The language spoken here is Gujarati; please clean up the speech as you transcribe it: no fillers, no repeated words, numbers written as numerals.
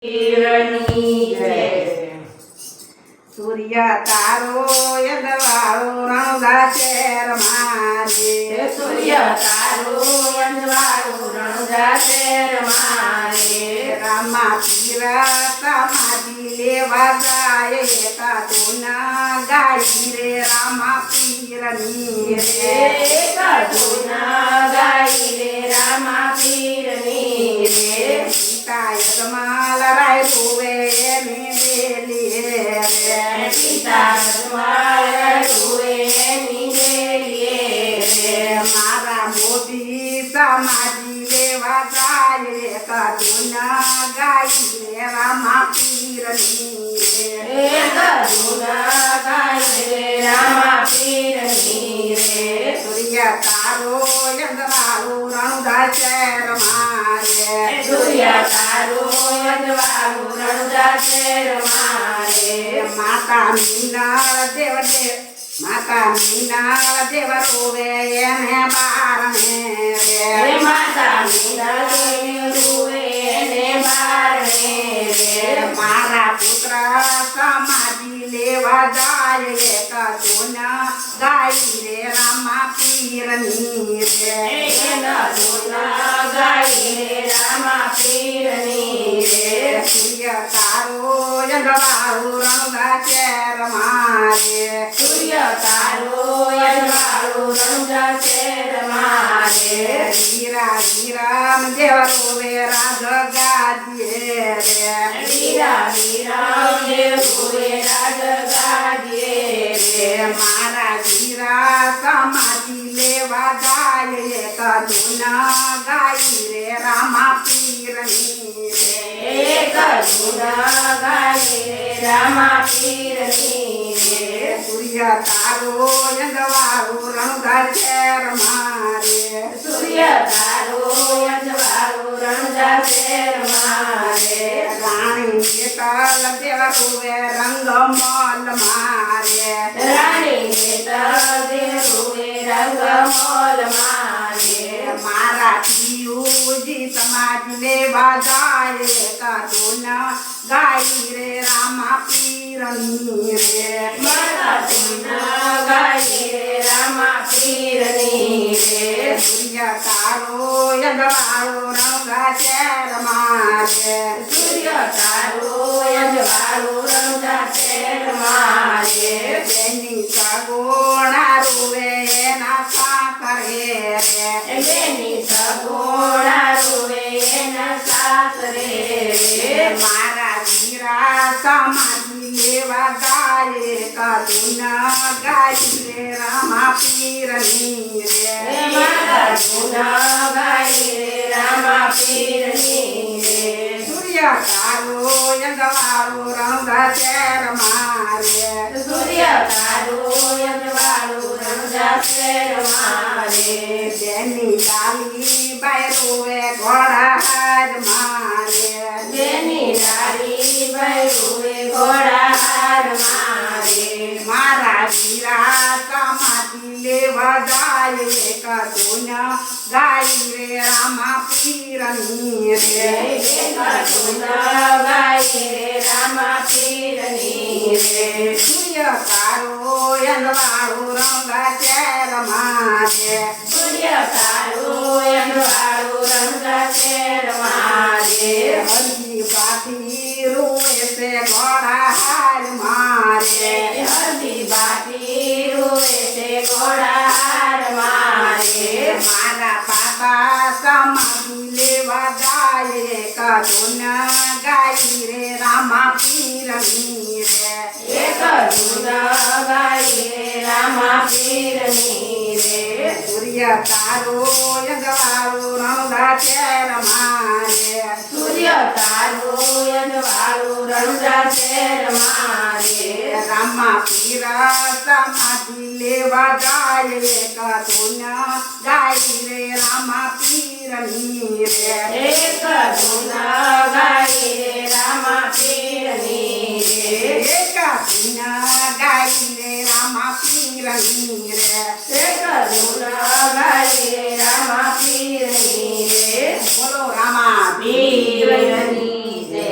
પીરની જય. સૂર્ય તારો યંદવાળો રણુદા શેર મારે. સૂર્ય તારો યંદવાળો રણુદા શેર મારે. રામા પીરા સમાધિ લેવા જાય કાતુના ગાઈ રે રામા પીરની રે. કાતુના ગાઈ રે રામા પીરની રે. પિતા યજમાલ રાય રૂવે એની વેલી રે. પિતા યજમાલ રૂવે એની વેલી રે. મારા મોદી સમાધિ લેવા જાય કાતુના ગાઈ રે રામા પીરની રે. કાતુના ગાઈ રે રામા પીરની રે. સૂર્ય તારો યંદવાળો રણુદા શેર મારે. સૂર્ય તારો યંદવાળો રણુદા શેર મારે. માતા મીનાળ દેવ રોવે એને બારણે રે. માતા મીના રૂવે એને બારણે રે. મારા પુત્ર સમાધિ લેવા જાય કદુના ગાઈ રે રામા પીરની રે. ગાઈ રે રામા પીરની રે. સૂર્ય તારો યંદવાળો રણુદા શેર મારે. સૂર્ય તારો યજવાળો રણુદા શેર મારે. વીરા વીરામ દેવ રોવે રાજ ગાદીએ રે. વીરા વીરા દેવ રૂવે રાજ ગાદીએ રે. મારા વીરા સમાધિ લેવા જાય કદુના ગાઈ રે રામા પીરની રે. કરુણા ગાઈ રે રામા પીરની રે. સૂર્ય તારો યંદવાળો રણુદા શેર મારે. સૂર્ય તારો યજવાળો રણુદા શેર મારે. રાણી હેતલ દેવ રોવે રંગ મોલ મારે. રાણી દેવ રૂવે રંગ મોલ મારે. મારા પિયુજી સમાધિ લેવા જાય કદુના ગાઈ રે રામા પીરની રે. માતા પિતા ગાઈ રે રામા પીરની રે. સૂર્ય તારો યંદવાળો રણુદા શેર મારે. સૂર્ય તારો યજવાળો રણુદા શેર મારે. બેની સગોણા રૂવે એના સાસરે રે. બેની સગોણા રૂવે એના સાસરે રે. મારા વીરા સમાધિ લેવા જાય કદુના ગાઈ રે રામા પીરની રે. માતા ગુના ગાઈ રે રામા પીરની રે. સૂર્ય તારો યંદવાળો રણુદા શેર મારે. સૂર્ય તારો યજવાળો રણુદા શેર મારે. બેની લાલી બાય રોવે ઘોડા હાર મારે. જેની લાલી ભૈરુએ ઘોડા હાર મારે. મારા વીરા સમાધિ લેવા જાય કદુના ગાઈ રે રામા પીરની રે. કરુણા ગાઈ રે રામા પીરની રે. સૂર્ય તારો યંદવાળો રણુદા શેર મારે. સૂર્ય તારો યજવાળો રણુદા શેર મારે. હરજી બાથી રોવે છે ઘોડા હાર મારે. હરદી બાટી રૂવે છે ઘોડા હાર મારે. મારા બાબા સમાધિ લેવા જાય કદુના ગાઈ રે રામા પીરની રે. કરુણા ગાઈ રે રામા પીરની રે. સૂર્ય તારો યજવાળો રણુદા શેર મારે. સૂર્ય તારો યજવાળો રણુદા શેર મારે. રામા પીરા સમાધિ લેવા જાય કદુના ગાઈ રે રામા પીરની રે. કરુણા ગાઈ